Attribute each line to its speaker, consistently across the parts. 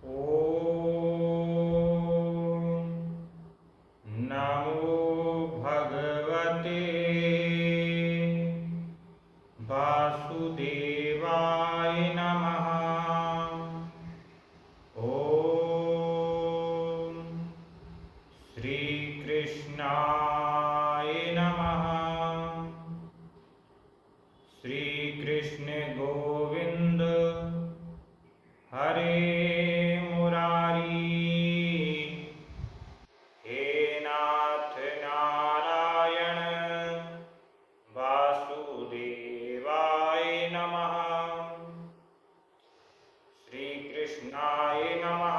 Speaker 1: ॐ नमो भगवते वासुदेवाय नमः। ॐ श्रीकृष्णाय नमः। श्रीकृष्ण गोविंद हरे मुरारी, हे नाथ नारायण वासुदेवाय नमः। श्रीकृष्णाय नमः।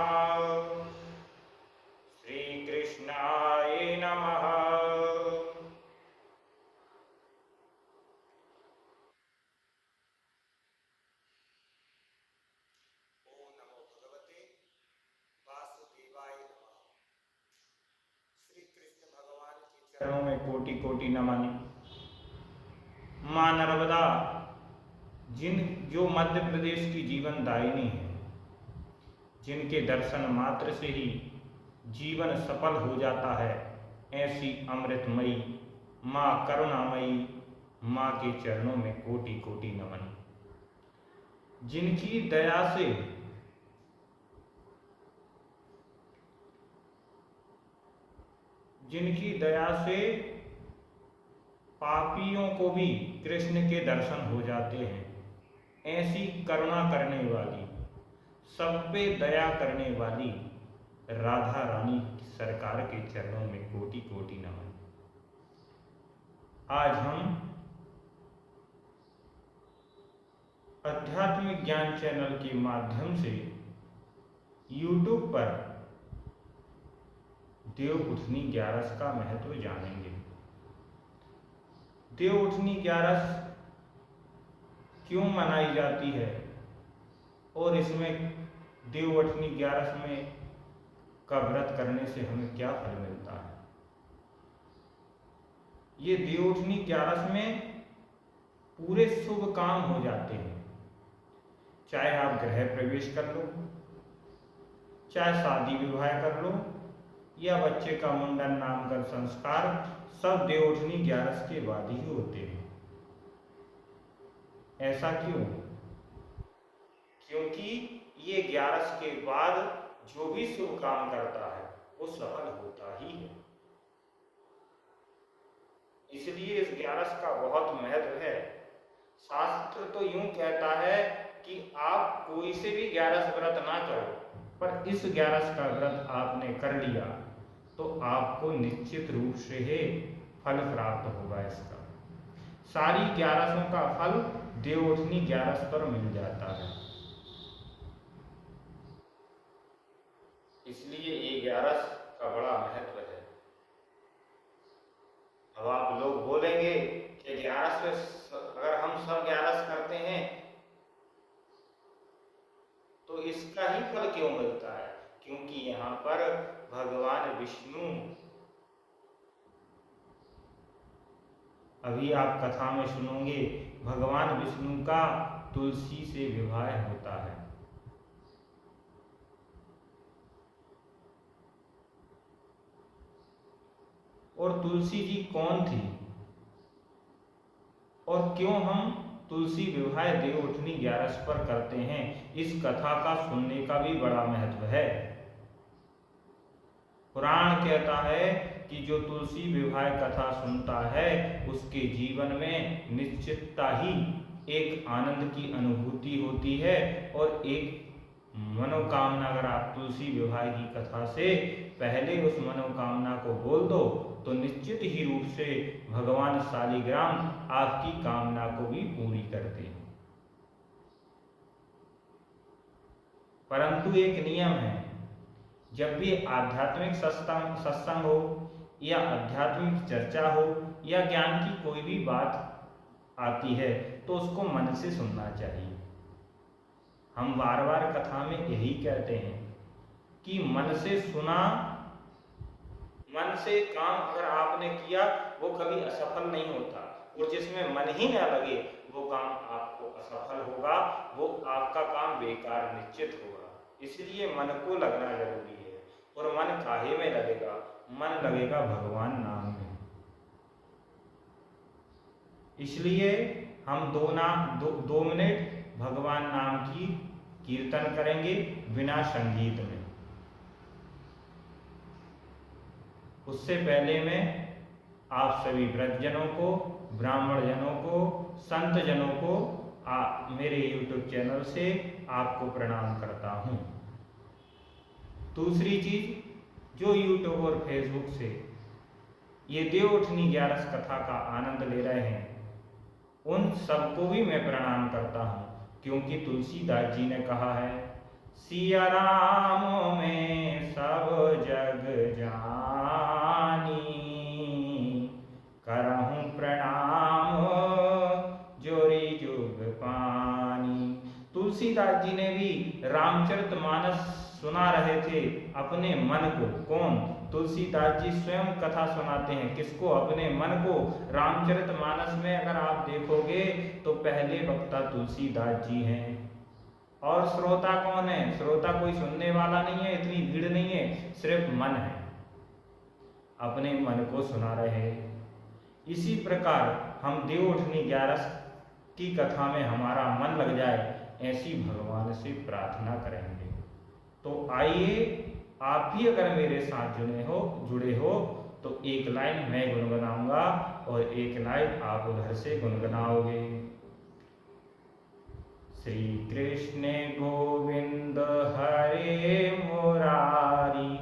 Speaker 1: श्रीकृष्णाय नमः।
Speaker 2: ओम नमो भगवते वासुदेवाय नमः। श्री कृष्ण भगवान के
Speaker 1: चरणों में कोटि कोटि नमन। मां नर्मदा जो मध्य प्रदेश की जीवन दायिनी है, जिनके दर्शन मात्र से ही जीवन सफल हो जाता है, ऐसी अमृतमयी मां करुणामयी मां के चरणों में कोटि कोटि नमन। जिनकी दया से पापियों को भी कृष्ण के दर्शन हो जाते हैं, ऐसी करुणा करने वाली, सब पे दया करने वाली राधा रानी सरकार के चरणों में कोटि कोटि नमन। आज हम आध्यात्मिक ज्ञान चैनल के माध्यम से YouTube पर देवउठनी ग्यारस का महत्व जानेंगे। देवउठनी ग्यारस क्यों मनाई जाती है और इसमें देवउठनी ग्यारस में का व्रत करने से हमें क्या फल मिलता है। ये देवउठनी ग्यारस में पूरे शुभ काम हो जाते हैं, चाहे आप गृह प्रवेश कर लो, चाहे शादी विवाह कर लो, या बच्चे का मुंडन नामकरण संस्कार, सब देवउठनी ग्यारस के बाद ही होते हैं। ऐसा क्यों? क्योंकि ये ग्यारस के बाद जो भी शुभ काम करता है वो सफल होता ही है। इसलिए इस ग्यारस का बहुत महत्व है। शास्त्र तो यूं कहता है कि आप कोई से भी ग्यारस व्रत ना करो, पर इस ग्यारस का व्रत आपने कर लिया तो आपको निश्चित रूप से फल प्राप्त होगा। इसका सारी ग्यारसों का फल देवउठनी ग्यारस पर मिल जाता है। इसलिए ये ग्यारस का बड़ा महत्व है। अब आप लोग बोलेंगे कि ग्यारस में अगर हम सब ग्यारस करते हैं तो इसका ही फल क्यों मिलता है? क्योंकि यहाँ पर भगवान विष्णु, अभी आप कथा में सुनोगे, भगवान विष्णु का तुलसी से विवाह होता है। और तुलसी जी कौन थी और क्यों हम तुलसी विवाह देवउठनी ग्यारस पर करते हैं, इस कथा का सुनने का भी बड़ा महत्व है। पुराण कहता है कि जो तुलसी विवाह कथा सुनता है उसके जीवन में निश्चितता ही एक आनंद की अनुभूति होती है, और एक मनोकामना, अगर आप तुलसी विवाह की कथा से पहले उस मनोकामना को बोल दो तो निश्चित ही रूप से भगवान शालिग्राम आपकी कामना को भी पूरी करते हैं। परंतु एक नियम है, जब भी आध्यात्मिक सत्संग हो या आध्यात्मिक चर्चा हो या ज्ञान की कोई भी बात आती है तो उसको मन से सुनना चाहिए। हम बार बार कथा में यही कहते हैं कि मन से सुना, मन से काम अगर आपने किया वो कभी असफल नहीं होता, और जिसमें मन ही न लगे वो काम आपको असफल होगा, वो आपका काम बेकार निश्चित होगा। इसलिए मन को लगना जरूरी है। और मन काहे में लगेगा? मन लगेगा भगवान नाम में। इसलिए हम 2 मिनट भगवान नाम की कीर्तन करेंगे बिना संगीत में। उससे पहले मैं आप सभी वृद्धजनों को, ब्राह्मण जनों को, संत जनों को मेरे YouTube चैनल से आपको प्रणाम करता हूँ। दूसरी चीज, जो YouTube और Facebook से ये देवउठनी 11 कथा का आनंद ले रहे हैं, उन सबको भी मैं प्रणाम करता हूँ, क्योंकि तुलसीदास जी ने कहा है, सिया राम में सब जग जानी, करहूं प्रणाम जोरी जुग पानी। तुलसीदास जी ने भी रामचरितमानस सुना रहे थे अपने मन को। कौन? तुलसीदास जी स्वयं कथा सुनाते हैं। किसको? अपने मन को। रामचरितमानस में अगर आप देखोगे तो पहले वक्ता तुलसीदास जी हैं। और श्रोता कौन है? श्रोता कोई सुनने वाला नहीं है, इतनी भीड़ नहीं है, सिर्फ मन है, अपने मन को सुना रहे हैं। इसी प्रकार हम देवउठनी 11 की कथा में हमारा मन लग जाए, ऐसी भगवान से प्रार्थना करेंगे। तो आइए, आप भी अगर मेरे साथ जुड़े हो तो एक लाइन मैं गुनगुनाऊंगा और एक लाइन आप उधर से गुनगुनाओगे। श्री कृष्ण गोविंद हरे मुरारी,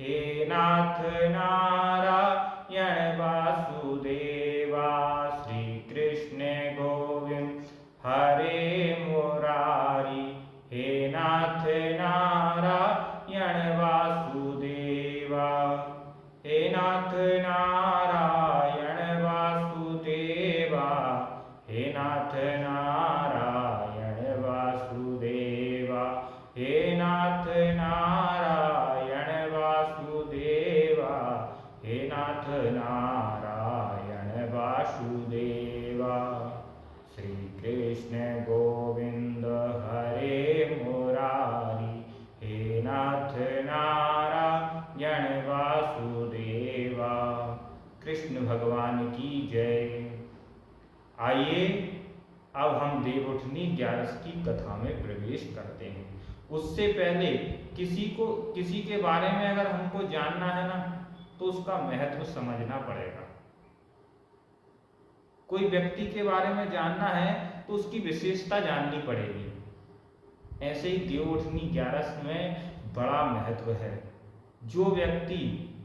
Speaker 1: हे नाथ नारायण वासुदेवा। श्री कृष्ण गोविंद हरे मुरारी, हे नाथ नारायण वासुदेवा। हे नाथ नारायण वासुदेवा, हे नाथ नारायण वासुदेवा, हे नाथ नारायण वासुदेवा, हे नाथ नारायण वासुदेवा। श्री कृष्ण गोविंद हरे मुरारी, हे नाथ नारायण वासुदेवा। कृष्ण भगवान की जय। आइए अब हम देवउठनी 11 की कथा में प्रवेश करते हैं। उससे पहले किसी के बारे में अगर हमको जानना है ना, तो उसका महत्व समझना पड़ेगा। कोई व्यक्ति के बारे में जानना है तो उसकी विशेषता जाननी पड़ेगी। ऐसे ही देवउठनी 11 में बड़ा महत्व है। जो व्यक्ति,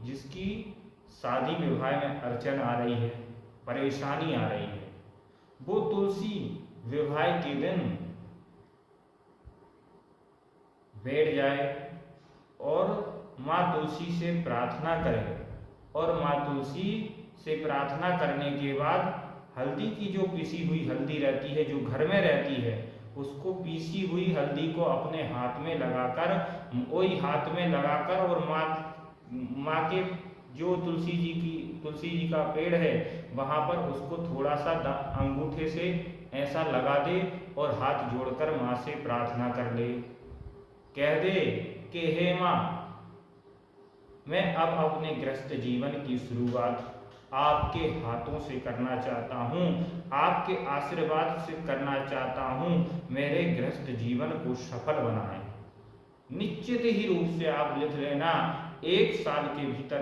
Speaker 1: जिसकी शादी विवाह में अड़चन आ रही है, परेशानी आ रही है, वो तुलसी विवाह के दिन बैठ जाए और माँ तुलसी से प्रार्थना करे। और माँ तुलसी से प्रार्थना करने के बाद हल्दी की जो पीसी हुई हल्दी रहती है, जो घर में रहती है, उसको पीसी हुई हल्दी को अपने हाथ में लगाकर, वही हाथ में लगाकर, और माँ के जो तुलसी जी का पेड़ है वहाँ पर उसको थोड़ा सा अंगूठे से ऐसा लगा दे और हाथ जोड़कर माँ से प्रार्थना कर ले। कह दे कि हे माँ, मैं अब अपने गृहस्थ जीवन की शुरुआत आपके हाथों से करना चाहता हूँ, आपके आशीर्वाद से करना चाहता हूँ। मेरे गृहस्थ जीवन को सफल बनाएं। निश्चित ही रूप से आप लिख लेना, 1 साल के भीतर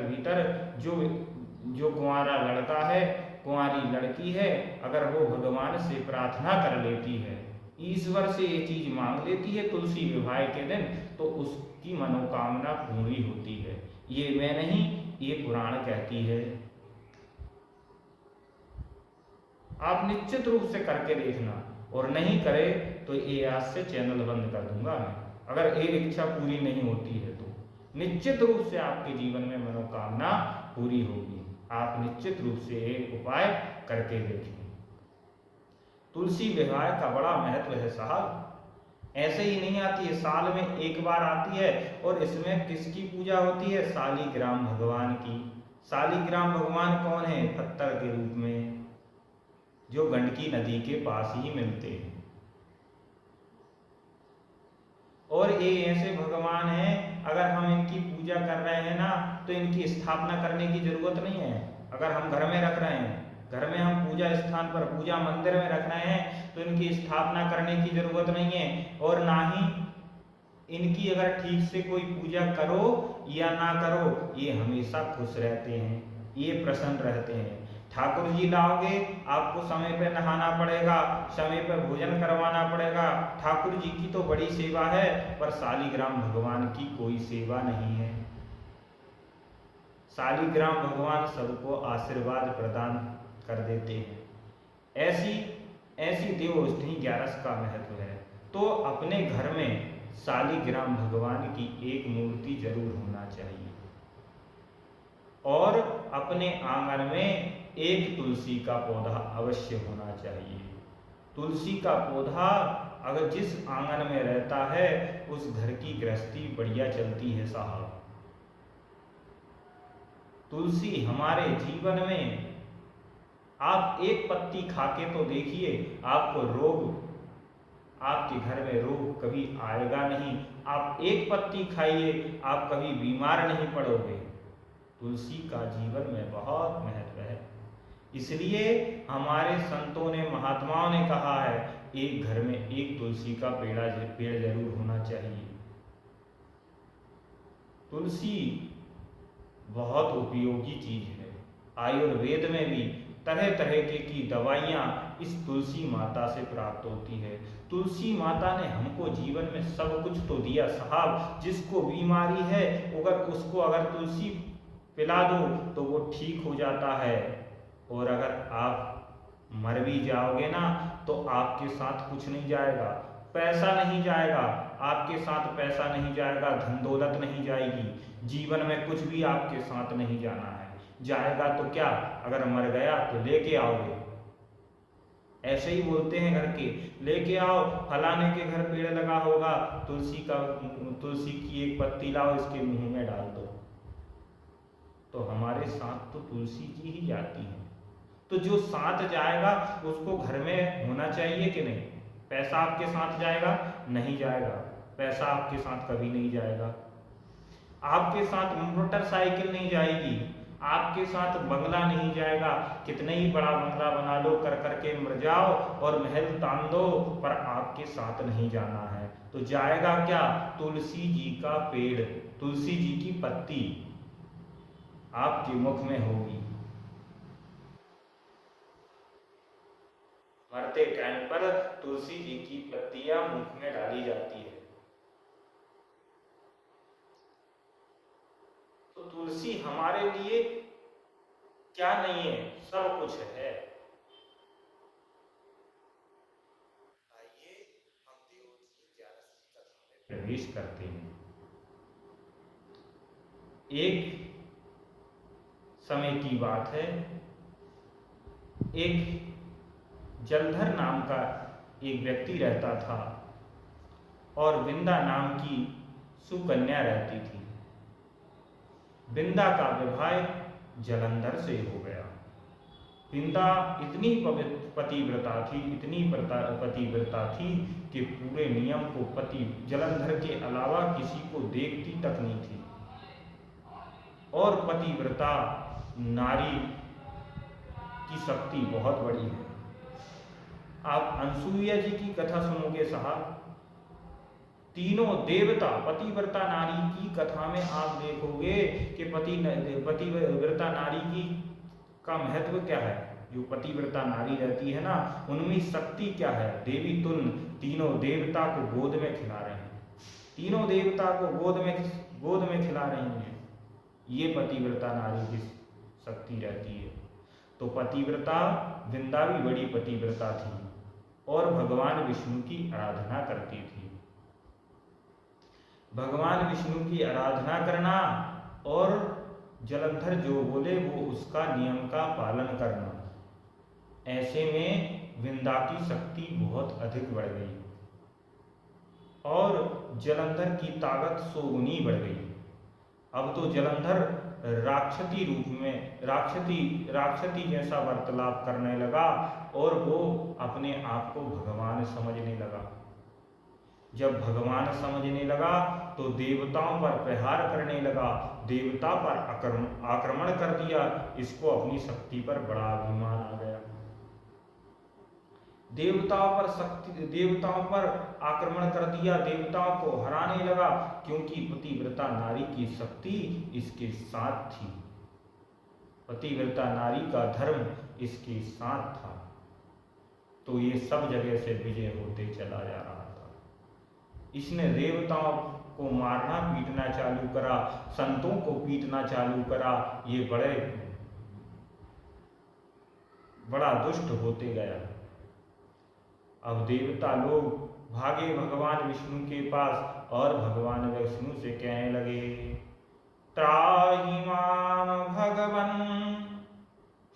Speaker 1: जो कुंवारा लड़का है, कुंवारी लड़की है, अगर वो भगवान से प्रार्थना कर लेती है, ईश्वर से ये चीज मांग लेती है तुलसी विवाह के दिन, तो उसकी मनोकामना पूरी होती है। ये मैं नहीं, ये पुराण कहती है। आप निश्चित रूप से करके देखना, और नहीं करे तो ये आज से चैनल बंद कर दूंगा मैं, अगर ये इच्छा पूरी नहीं होती है तो। निश्चित रूप से आपके जीवन में मनोकामना पूरी होगी। आप निश्चित रूप से एक उपाय करके देखें। तुलसी विवाह का बड़ा महत्व है साहब। ऐसे ही नहीं आती है, साल में एक बार आती है। और इसमें किसकी पूजा होती है? शालिग्राम भगवान की। शालिग्राम भगवान कौन है? पत्थर के रूप में, जो गंडकी नदी के पास ही मिलते हैं। और ये ऐसे भगवान हैं, अगर हम इनकी पूजा कर रहे हैं ना तो इनकी स्थापना करने की जरूरत नहीं है। अगर हम घर में रख रहे हैं, घर में हम पूजा स्थान पर पूजा मंदिर में रख रहे हैं तो इनकी स्थापना करने की जरूरत नहीं है। और ना ही इनकी अगर ठीक से कोई पूजा करो या ना करो, ये हमेशा खुश रहते हैं, ये प्रसन्न रहते हैं। ठाकुर जी लाओगे, आपको समय पे नहाना पड़ेगा, समय पे भोजन करवाना पड़ेगा। ठाकुर जी की तो बड़ी सेवा है, पर शालिग्राम भगवान की कोई सेवा नहीं है। शालिग्राम भगवान सबको आशीर्वाद प्रदान कर देते हैं। ऐसी ऐसी देवोष्ठी 11 का महत्व है। तो अपने घर में शालिग्राम भगवान की एक मूर्ति जरूर होना चाहिए, और अपने आंगन में एक तुलसी का पौधा अवश्य होना चाहिए। तुलसी का पौधा अगर जिस आंगन में रहता है, उस घर की गृहस्थी बढ़िया चलती है साहब। तुलसी हमारे जीवन में, आप एक पत्ती खा के तो देखिए, आपको रोग, आपके घर में रोग कभी आएगा नहीं। आप एक पत्ती खाइए, आप कभी बीमार नहीं पड़ोगे। तुलसी का जीवन में बहुत महत्व है। इसलिए हमारे संतों ने, महात्माओं ने कहा है, एक घर में एक तुलसी का पेड़ जरूर होना चाहिए। तुलसी बहुत उपयोगी चीज है। आयुर्वेद में भी तरह तरह की दवाइयाँ इस तुलसी माता से प्राप्त होती है। तुलसी माता ने हमको जीवन में सब कुछ तो दिया साहब। जिसको बीमारी है, उसको अगर तुलसी पिला दो तो वो ठीक हो जाता है। और अगर आप मर भी जाओगे ना, तो आपके साथ कुछ नहीं जाएगा, पैसा नहीं जाएगा, आपके साथ पैसा नहीं जाएगा, धन दौलत नहीं जाएगी, जीवन में कुछ भी आपके साथ नहीं जाना है। जाएगा तो क्या, अगर मर गया तो लेके आओगे। ऐसे ही बोलते हैं घर के, लेके आओ, फलाने के घर पेड़ लगा होगा, तुलसी की एक पत्ती लाओ, इसके मुंह में डाल दो। तो हमारे साथ तो तुलसी जी ही जाती हैं। तो जो साथ जाएगा उसको घर में होना चाहिए कि नहीं। पैसा आपके साथ जाएगा? नहीं जाएगा। पैसा आपके साथ कभी नहीं जाएगा। आपके साथ मोटरसाइकिल नहीं जाएगी, आपके साथ बंगला नहीं जाएगा। कितना ही बड़ा बंगला बना लो, कर करके मर जाओ और महल तान दो, पर आपके साथ नहीं जाना है। तो जाएगा क्या? तुलसी जी का पेड़, तुलसी जी की पत्ती आपके मुख में होगी। मरते टाइम पर तुलसी जी की पत्तियां मुख में डाली जाती है। तो तुलसी हमारे लिए क्या नहीं है, सब कुछ है।
Speaker 2: आइए हम देवोत्थी 11 की कथा में
Speaker 1: प्रवेश करते हैं। एक समय की बात है, एक जलधर नाम का एक व्यक्ति रहता था और विंदा नाम की सुकन्या रहती थी। विंदा का विवाह जलंधर से हो गया। विंदा इतनी पतिव्रता थी, इतनी पतिव्रता थी कि पूरे नियम को पति जलंधर के अलावा किसी को देखती तक नहीं थी। और पतिव्रता नारी की शक्ति बहुत बड़ी है। आप अनसुईया जी की कथा सुनोगे साहब, तीनों देवता, पतिव्रता नारी की कथा में आप देखोगे कि पतिव्रता नारी की का महत्व क्या है। जो पतिव्रता नारी रहती है ना, उनमें शक्ति क्या है। देवी तुल्य तीनों देवता को गोद में खिला रहे हैं, तीनों देवता को गोद में खिला रही हैं। ये पतिव्रता नारी की शक्ति रहती है। तो पतिव्रता विंदा भी बड़ी पतिव्रता थी और भगवान विष्णु की आराधना करती थी। भगवान विष्णु की आराधना करना और जलंधर जो बोले वो उसका नियम का पालन करना, ऐसे में विंदा की शक्ति बहुत अधिक बढ़ गई और जलंधर की ताकत 100 गुनी बढ़ गई। अब तो जलंधर राक्षसी रूप में राक्षसी जैसा वार्तालाप करने लगा और वो अपने आप को भगवान समझने लगा। जब भगवान समझने लगा तो देवताओं पर प्रहार करने लगा, देवता पर आक्रमण कर दिया। इसको अपनी शक्ति पर बड़ा अभिमान आ गया। देवताओं पर आक्रमण कर दिया, देवताओं को हराने लगा, क्योंकि पतिव्रता नारी की शक्ति इसके साथ थी, पतिव्रता नारी का धर्म इसके साथ था। तो ये सब जगह से विजय होते चला जा रहा था। इसने देवताओं को मारना पीटना चालू करा, संतों को पीटना चालू करा। ये बड़ा दुष्ट होते गया। अब देवता लोग भागे भगवान विष्णु के पास और भगवान विष्णु से कहने लगे, त्राहि माम भगवन्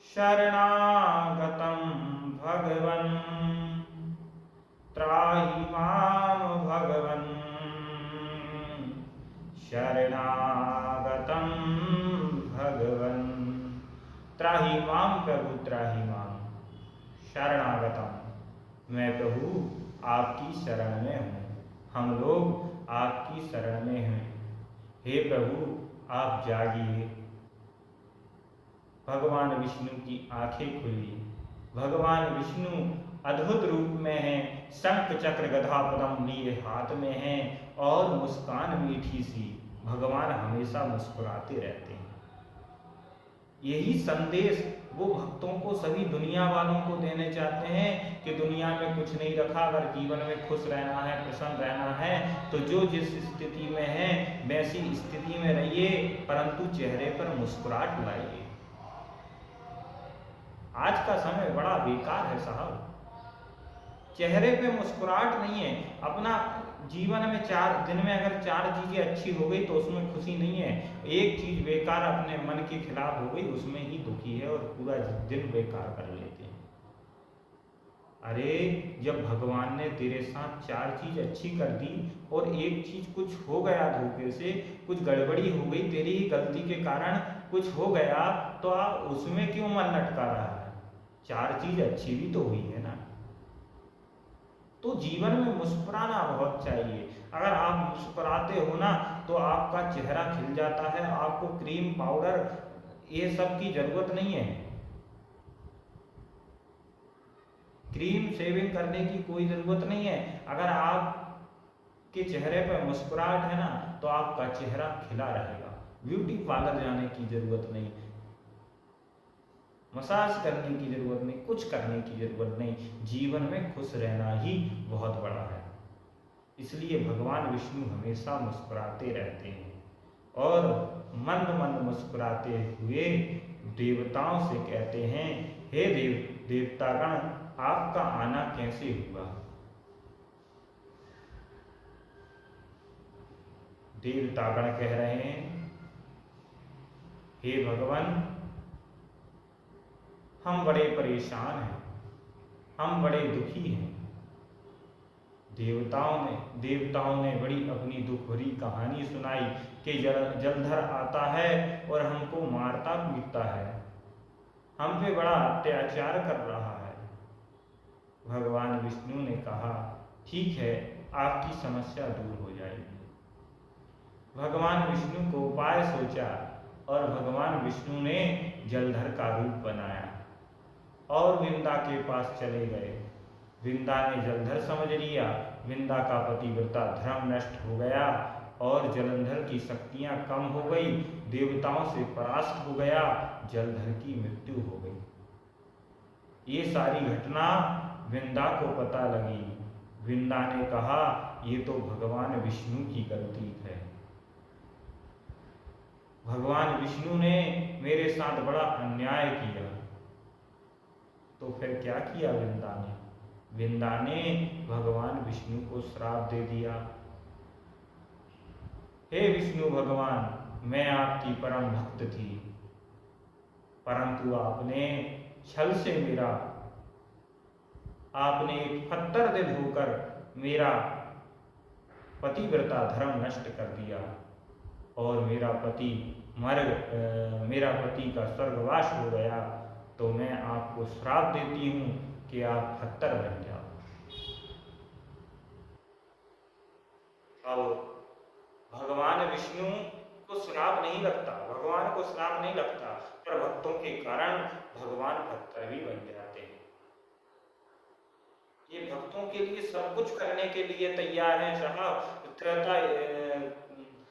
Speaker 1: शरणागतं भगवन्, त्राहि माम भगवन् शरणागतं भगवन्। त्राहि माम प्रभु, त्राहि माम शरणागतम, मैं प्रभु आपकी शरण में हूँ, हम लोग आपकी शरण में हैं। हे प्रभु आप जागिए। भगवान विष्णु की आंखें खुली। भगवान विष्णु अद्भुत रूप में हैं, शंख चक्र गदा पद्म लिए हाथ में हैं और मुस्कान मीठी सी। भगवान हमेशा मुस्कुराते रहते हैं। यही संदेश वो भक्तों को, सभी दुनिया वालों को देने चाहते हैं कि दुनिया में कुछ नहीं रखा, अगर जीवन में खुश रहना है, प्रसन्न रहना है तो जो जिस स्थिति में है वैसी स्थिति में रहिए, परंतु चेहरे पर मुस्कुराहट लाइए। आज का समय बड़ा बेकार है साहब, चेहरे पे मुस्कुराहट नहीं है। अपना जीवन में दिन में अगर 4 चीजें अच्छी हो गई तो उसमें खुशी नहीं है, एक चीज बेकार अपने मन के खिलाफ हो गई उसमें ही दुखी है और पूरा दिन बेकार कर लेते हैं। अरे जब भगवान ने तेरे साथ 4 चीज अच्छी कर दी और एक चीज कुछ हो गया धोखे से, कुछ गड़बड़ी हो गई तेरी ही गलती के कारण कुछ हो गया, तो आप उसमें क्यों मन लटका रहा है? 4 चीज अच्छी भी तो हुई है ना। तो जीवन में मुस्कुराना बहुत चाहिए। अगर आप मुस्कुराते हो ना तो आपका चेहरा खिल जाता है, आपको क्रीम पाउडर ये सब की जरूरत नहीं है, क्रीम शेविंग करने की कोई जरूरत नहीं है। अगर आपके चेहरे पर मुस्कुराहट है ना तो आपका चेहरा खिला रहेगा। ब्यूटी पार्लर जाने की जरूरत नहीं, मसाज करने की जरूरत नहीं, कुछ करने की जरूरत नहीं, जीवन में खुश रहना ही बहुत बड़ा है। इसलिए भगवान विष्णु हमेशा मुस्कुराते रहते हैं और मंद मंद मुस्कुराते हुए देवताओं से कहते हैं, हे देवतागण आपका आना कैसे हुआ? देवतागण कह रहे हैं, हे भगवान हम बड़े परेशान हैं, हम बड़े दुखी हैं। देवताओं ने बड़ी अपनी दुख भरी कहानी सुनाई कि जलधर आता है और हमको मारता पीटता है, हम पे बड़ा अत्याचार कर रहा है। भगवान विष्णु ने कहा, ठीक है आपकी समस्या दूर हो जाएगी। भगवान विष्णु को उपाय सोचा और भगवान विष्णु ने जलधर का रूप बनाया और विंदा के पास चले गए। विंदा ने जलधर समझ लिया, विंदा का पतिव्रता धर्म नष्ट हो गया और जलंधर की शक्तियां कम हो गई, देवताओं से परास्त हो गया, जलधर की मृत्यु हो गई। ये सारी घटना विंदा को पता लगी। विंदा ने कहा, ये तो भगवान विष्णु की गलती है, भगवान विष्णु ने मेरे साथ बड़ा अन्याय किया। तो फिर क्या किया विंदा ने? विंदा ने भगवान विष्णु को श्राप दे दिया, हे विष्णु भगवान मैं आपकी परम भक्त थी, परंतु आपने छल से आपने एक पत्थर दिल होकर मेरा पतिव्रता धर्म नष्ट कर दिया और मेरा पति का स्वर्गवास हो गया। तो मैं आपको श्राप देती हूँ कि आप पत्थर बन जाओ। अब भगवान विष्णु को श्राप नहीं लगता, भगवान को श्राप नहीं लगता, पर भक्तों के कारण भगवान पत्थर भी बन जाते हैं। ये भक्तों के लिए सब कुछ करने के लिए तैयार हैं साहब।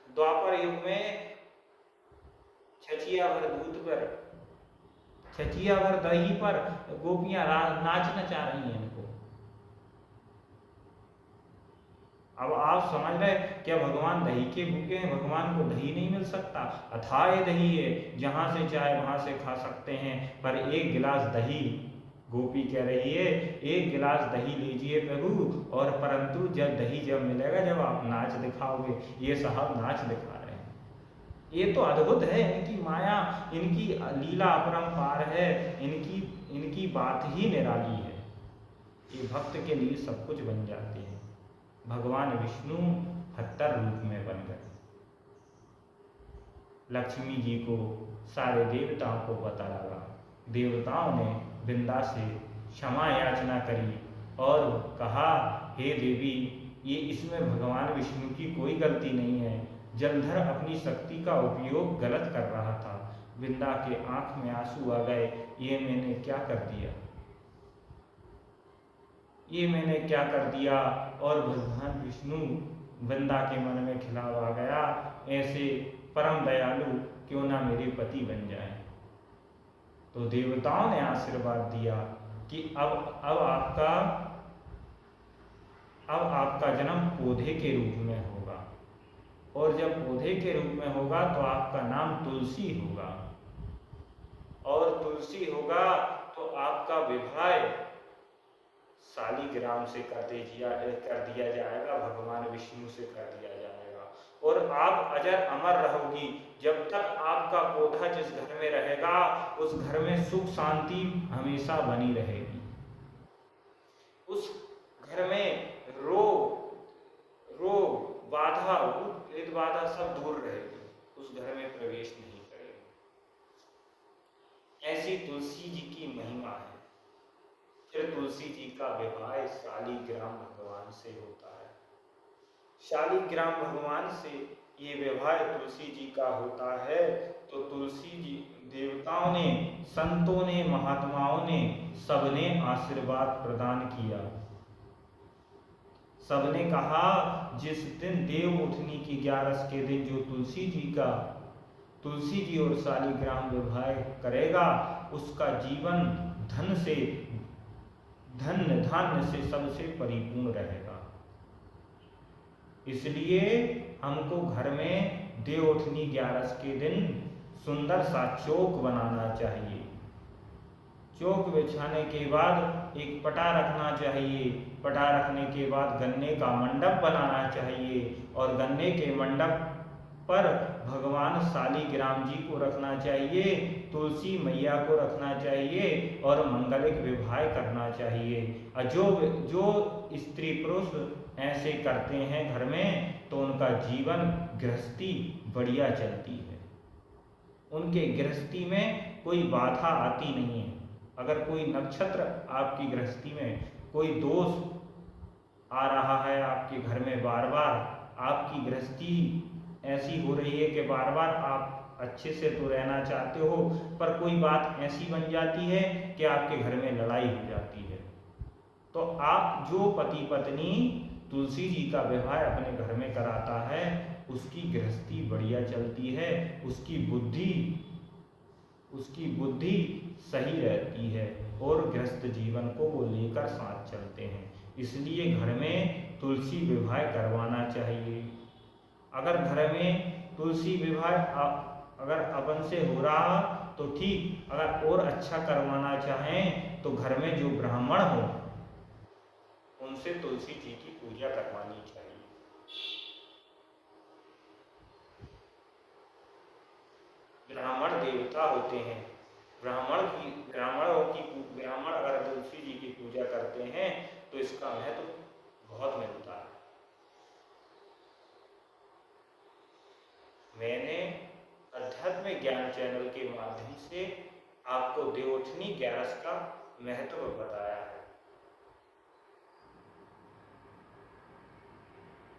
Speaker 1: द्वापर युग में छचिया भर दूध पर, छचिया भर दही पर गोपियां नाच नचा रही हैं इनको। अब आप समझ रहे क्या भगवान दही के भूखे हैं? भगवान को दही नहीं मिल सकता? अथाह दही है, जहां से चाहे वहां से खा सकते हैं, पर एक गिलास दही, गोपी कह रही है एक गिलास दही लीजिए प्रभु, और परंतु जब दही जब मिलेगा जब आप नाच दिखाओगे। ये साहब नाच दिखा रहे हैं। ये तो अद्भुत है, इनकी माया, इनकी लीला अपरंपार है, इनकी बात ही निराली है। ये भक्त के लिए सब कुछ बन जाते हैं। भगवान विष्णु 78 रूप में बन गए। लक्ष्मी जी को सारे देवताओं को पता लगा। देवताओं ने वृंदा से क्षमा याचना करी और कहा, हे देवी, ये इसमें भगवान विष्णु की कोई गलती नहीं है। जलधर अपनी शक्ति का उपयोग गलत कर रहा था। वृंदा के आंख में आंसू आ गए, ये मैंने क्या कर दिया, ये मैंने क्या कर दिया। और भगवान विष्णु वृंदा के मन में खिलाव आ गया, ऐसे परम दयालु क्यों ना मेरे पति बन जाए। तो देवताओं ने आशीर्वाद दिया कि अब आपका जन्म पौधे के रूप में होगा, और जब पौधे के रूप में होगा तो आपका नाम तुलसी होगा, और तुलसी होगा तो आपका विवाह शालिग्राम से कर दिया जाएगा, भगवान विष्णु से कर दिया जाएगा, और आप अजर अमर रहोगी। जब तक आपका पौधा जिस घर में रहेगा उस घर में सुख शांति हमेशा बनी रहेगी। उस घर में रोग बाधा बाधा सब दूर रहेगी, उस घर में प्रवेश नहीं करेगी। ऐसी तुलसी जी की महिमा है। फिर तुलसी जी का विवाह शालिग्राम भगवान से होता है। शालिग्राम भगवान से ये विवाह तुलसी जी का होता है। तो तुलसी जी, देवताओं ने, संतों ने, महात्माओं ने सबने आशीर्वाद प्रदान किया। सबने कहा जिस दिन देव उठनी की 11 के दिन जो तुलसी जी और शालिग्राम विवाह करेगा उसका जीवन धन्य धान्य से सबसे परिपूर्ण रहेगा। इसलिए हमको घर में देवउठनी 11 के दिन सुंदर सा चौक बनाना चाहिए। चौक बिछाने के बाद एक पटा रखना चाहिए। पटा रखने के बाद गन्ने का मंडप बनाना चाहिए, और गन्ने के मंडप पर भगवान शालिग्राम जी को रखना चाहिए, तुलसी मैया को रखना चाहिए, और मंगलिक विवाह करना चाहिए। और जो स्त्री पुरुष ऐसे करते हैं घर में तो उनका जीवन गृहस्थी बढ़िया चलती है, उनके गृहस्थी में कोई बाधा आती नहीं है। अगर कोई नक्षत्र आपकी गृहस्थी में कोई दोष आ रहा है आपके घर में, बार बार आपकी गृहस्थी ऐसी हो रही है कि बार बार आप अच्छे से तो रहना चाहते हो, पर कोई बात ऐसी बन जाती है कि आपके घर में लड़ाई हो जाती है, तो आप जो पति पत्नी तुलसी जी का विवाह अपने घर में कराता है उसकी गृहस्थी बढ़िया चलती है, उसकी बुद्धि सही रहती है, और गृहस्थ जीवन को वो लेकर साथ चलते हैं। इसलिए घर में तुलसी विवाह करवाना चाहिए। अगर घर में तुलसी विवाह अगर अपन से हो रहा तो ठीक, अगर और अच्छा करवाना चाहें तो घर में जो ब्राह्मण हो उनसे तुलसी जी की पूजा करवानी चाहिए। ब्राह्मण देवता होते हैं। ब्राह्मण अगर तुलसी जी की पूजा करते हैं तो इसका महत्व बहुत मिलता है। मैंने अध्यात्म ज्ञान चैनल के माध्यम से आपको देवउठनी 11 का महत्व बताया है।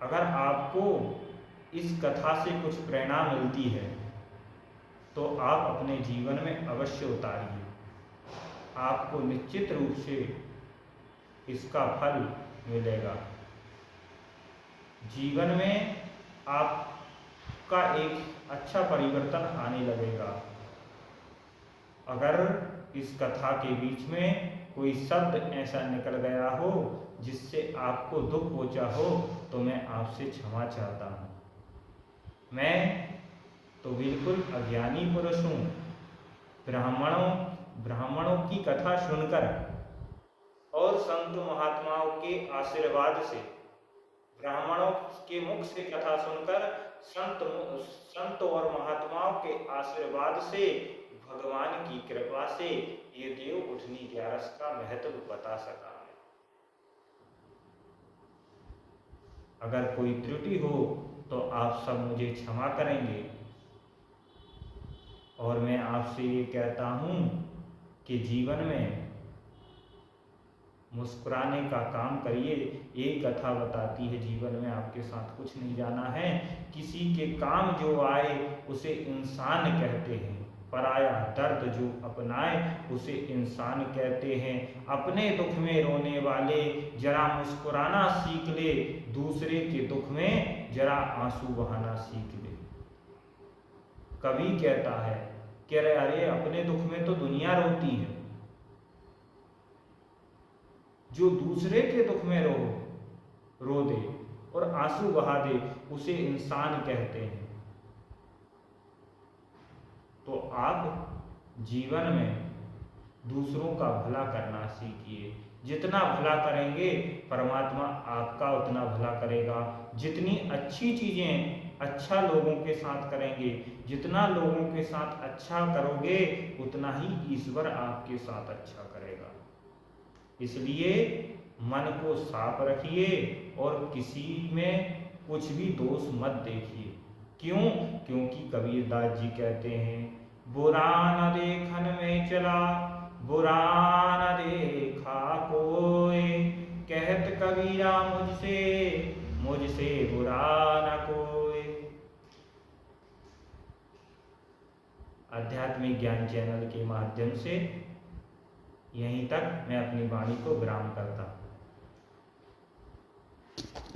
Speaker 1: अगर आपको इस कथा से कुछ प्रेरणा मिलती है तो आप अपने जीवन में अवश्य उतारिए। आपको निश्चित रूप से इसका फल मिलेगा। जीवन में आपका एक अच्छा परिवर्तन आने लगेगा। अगर इस कथा के बीच में कोई शब्द ऐसा निकल गया हो जिससे आपको दुख पहुंचा हो तो मैं आपसे क्षमा चाहता हूँ। मैं तो बिल्कुल अज्ञानी पुरुष हूँ। ब्राह्मणों की कथा सुनकर और संत महात्माओं के आशीर्वाद से, ब्राह्मणों के मुख से कथा सुनकर, संत और महात्माओं के आशीर्वाद से, भगवान की कृपा से ये देव उठनी 11 का महत्व बता सका है। अगर कोई त्रुटि हो तो आप सब मुझे क्षमा करेंगे और मैं आपसे ये कहता हूँ कि जीवन में मुस्कुराने का काम करिए। एक कथा बताती है जीवन में आपके साथ कुछ नहीं जाना है। किसी के काम जो आए उसे इंसान कहते हैं, पराया दर्द जो अपनाए उसे इंसान कहते हैं। अपने दुख में रोने वाले जरा मुस्कुराना सीख ले, दूसरे के दुख में जरा आंसू बहाना सीख ले। कवि कहता है कि अरे अपने दुख में तो दुनिया रोती है, जो दूसरे के दुख में रो दे और आंसू बहा दे उसे इंसान कहते हैं। तो आप जीवन में दूसरों का भला करना सीखिए। जितना भला करेंगे परमात्मा आपका उतना भला करेगा। जितनी अच्छी चीज़ें अच्छा लोगों के साथ करेंगे, जितना लोगों के साथ अच्छा करोगे उतना ही ईश्वर आपके साथ अच्छा करेगा। इसलिए मन को साफ रखिए और किसी में कुछ भी दोष मत देखिए। क्यों? क्योंकि कबीरदास जी कहते हैं, बुरा न देखन में चला, बुरा न देखा कोई, कहत कबीरा मुझसे बुरा न कोई। आध्यात्मिक ज्ञान चैनल के माध्यम से यहीं तक मैं अपनी वाणी को विराम करता हूँ।